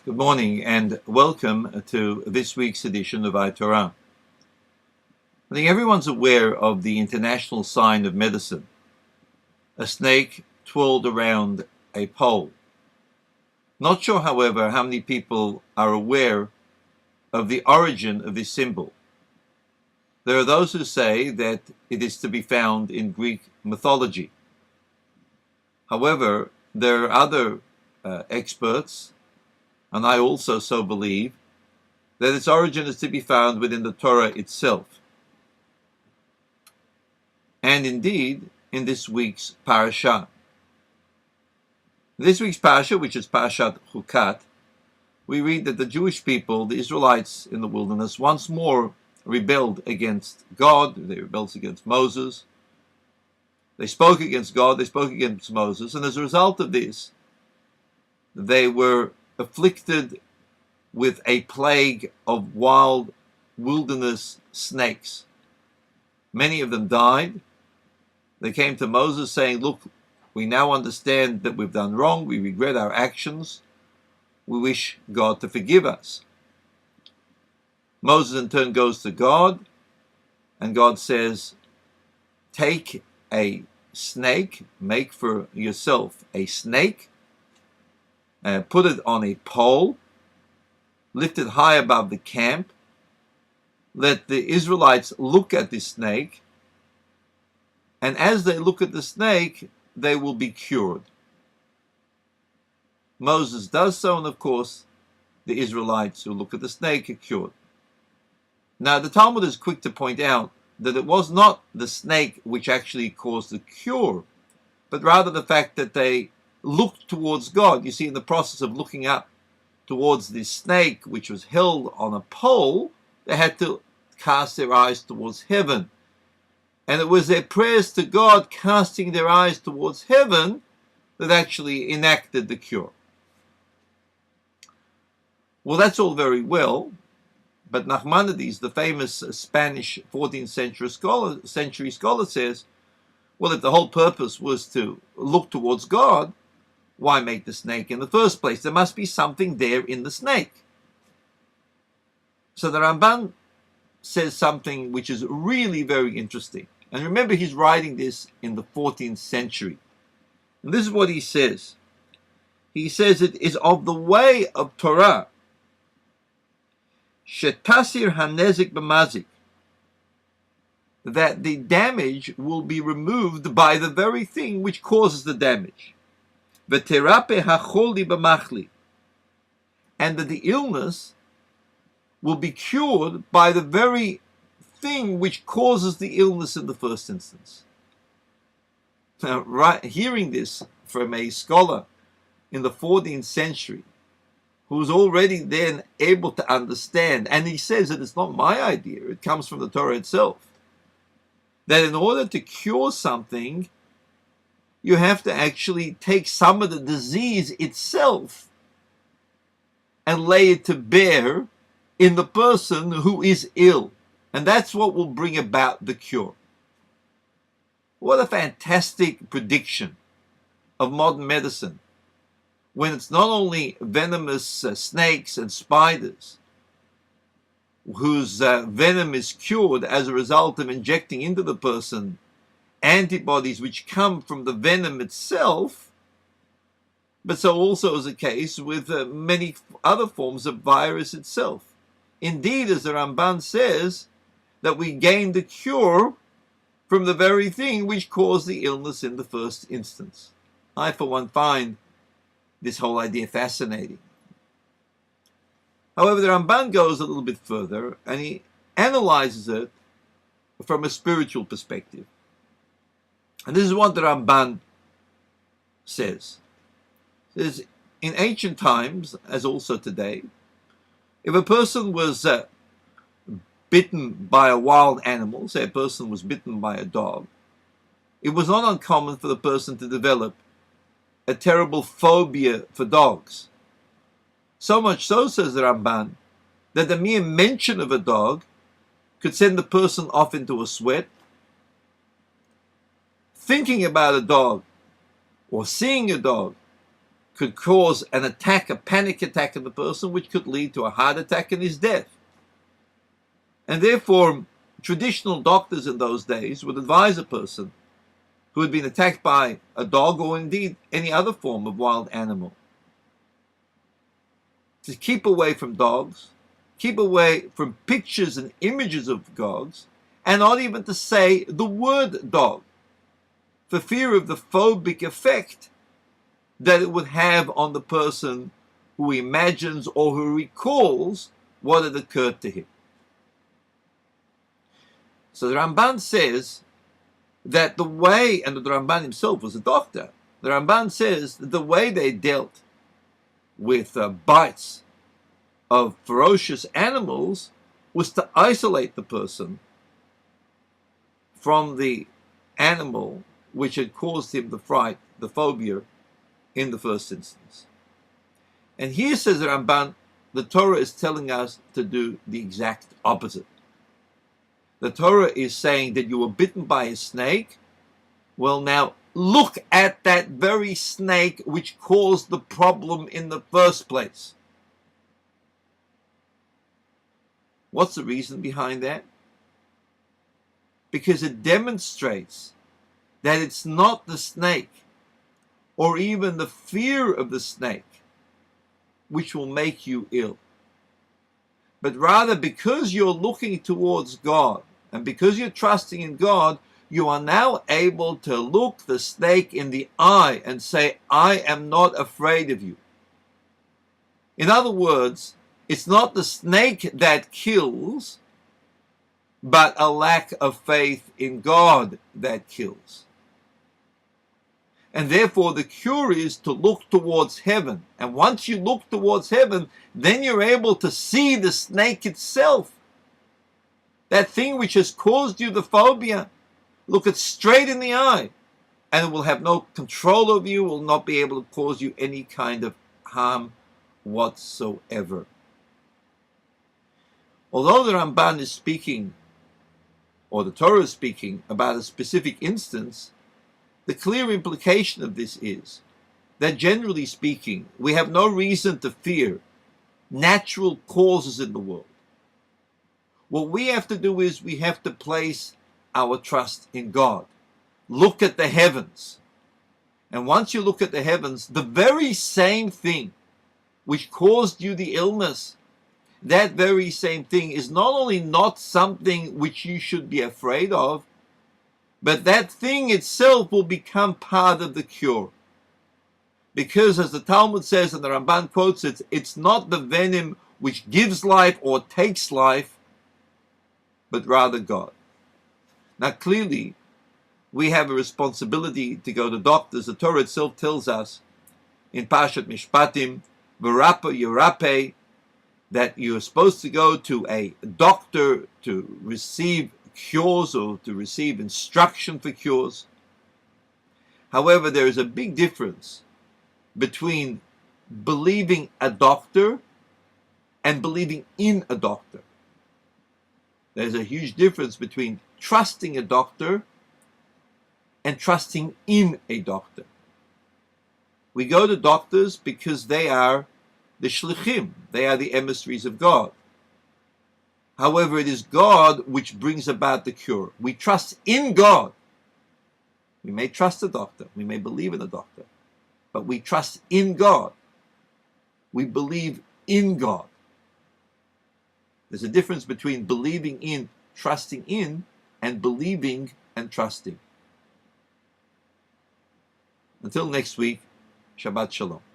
Good morning and welcome to this week's edition of Torah. I think everyone's aware of the international sign of medicine, a snake twirled around a pole. Not sure, however, how many people are aware of the origin of this symbol. There are those who say that it is to be found in Greek mythology. However, there are other experts, and I also so believe, that its origin is to be found within the Torah itself. And indeed, in this week's parasha. This week's parasha, which is Parashat Chukat, we read that the Jewish people, the Israelites in the wilderness, once more rebelled against God. They rebelled against Moses. They spoke against God, they spoke against Moses, and as a result of this, they were afflicted with a plague of wild wilderness snakes. Many of them died. They came to Moses saying, "Look, we now understand that we've done wrong. We regret our actions. We wish God to forgive us." Moses in turn goes to God, and God says, "Take a snake, make for yourself a snake, put it on a pole, lift it high above the camp, let the Israelites look at this snake, and as they look at the snake, they will be cured." Moses does so, and of course, the Israelites who look at the snake are cured. Now, the Talmud is quick to point out that it was not the snake which actually caused the cure, but rather the fact that they looked towards God. You see, in the process of looking up towards this snake, which was held on a pole, they had to cast their eyes towards heaven. And it was their prayers to God, casting their eyes towards heaven, that actually enacted the cure. Well, that's all very well, but Nachmanides, the famous Spanish 14th century scholar, says, well, if the whole purpose was to look towards God, why make the snake in the first place? There must be something there in the snake. So the Ramban says something which is really very interesting. And remember, he's writing this in the 14th century. And this is what he says. He says it is of the way of Torah, shetasir hanezik b'mazik, that the damage will be removed by the very thing which causes the damage. V'terape hacholi b'machli, and that the illness will be cured by the very thing which causes the illness in the first instance. Now, hearing this from a scholar in the 14th century, who's already then able to understand, and he says that it's not my idea, it comes from the Torah itself, that in order to cure something, you have to actually take some of the disease itself and lay it to bear in the person who is ill. And that's what will bring about the cure. What a fantastic prediction of modern medicine, when it's not only venomous snakes and spiders whose venom is cured as a result of injecting into the person antibodies which come from the venom itself, but so also is the case with many other forms of virus itself. Indeed, as the Ramban says, that we gain the cure from the very thing which caused the illness in the first instance. I, for one, find this whole idea fascinating. However, the Ramban goes a little bit further, and he analyzes it from a spiritual perspective. And this is what the Ramban says. It says, in ancient times, as also today, if a person was bitten by a wild animal, say a person was bitten by a dog, it was not uncommon for the person to develop a terrible phobia for dogs. So much so, says the Ramban, that the mere mention of a dog could send the person off into a sweat. Thinking about a dog or seeing a dog could cause an attack, a panic attack in the person, which could lead to a heart attack and his death. And therefore, traditional doctors in those days would advise a person who had been attacked by a dog or indeed any other form of wild animal to keep away from dogs, keep away from pictures and images of dogs, and not even to say the word dog, for fear of the phobic effect that it would have on the person who imagines or who recalls what had occurred to him. So the Ramban says that the way, and the Ramban himself was a doctor, the Ramban says that the way they dealt with bites of ferocious animals was to isolate the person from the animal which had caused him the fright, the phobia, in the first instance. And here, says the Ramban, the Torah is telling us to do the exact opposite. The Torah is saying that you were bitten by a snake. Well, now look at that very snake which caused the problem in the first place. What's the reason behind that? Because it demonstrates that it's not the snake or even the fear of the snake which will make you ill, but rather because you're looking towards God and because you're trusting in God, you are now able to look the snake in the eye and say, I am not afraid of you. In other words, it's not the snake that kills, but a lack of faith in God that kills. And therefore the cure is to look towards heaven. And once you look towards heaven, then you're able to see the snake itself. That thing which has caused you the phobia. Look it straight in the eye. And it will have no control over you, will not be able to cause you any kind of harm whatsoever. Although the Ramban is speaking, or the Torah is speaking, about a specific instance, the clear implication of this is that generally speaking, we have no reason to fear natural causes in the world. What we have to do is we have to place our trust in God. Look at the heavens. And once you look at the heavens, the very same thing which caused you the illness, that very same thing is not only not something which you should be afraid of, but that thing itself will become part of the cure. Because as the Talmud says, and the Ramban quotes it, it's not the venom which gives life or takes life, but rather God. Now clearly, we have a responsibility to go to doctors. The Torah itself tells us in Parshat Mishpatim, V'rapa Yerape, that you're supposed to go to a doctor to receive cures or to receive instruction for cures. However, there is a big difference between believing a doctor and believing in a doctor. There's a huge difference between trusting a doctor and trusting in a doctor. We go to doctors because they are the shlichim, they are the emissaries of God. However, it is God which brings about the cure. We trust in God. We may trust a doctor, we may believe in a doctor, but we trust in God. We believe in God. There's a difference between believing in, trusting in, and believing and trusting. Until next week, Shabbat Shalom.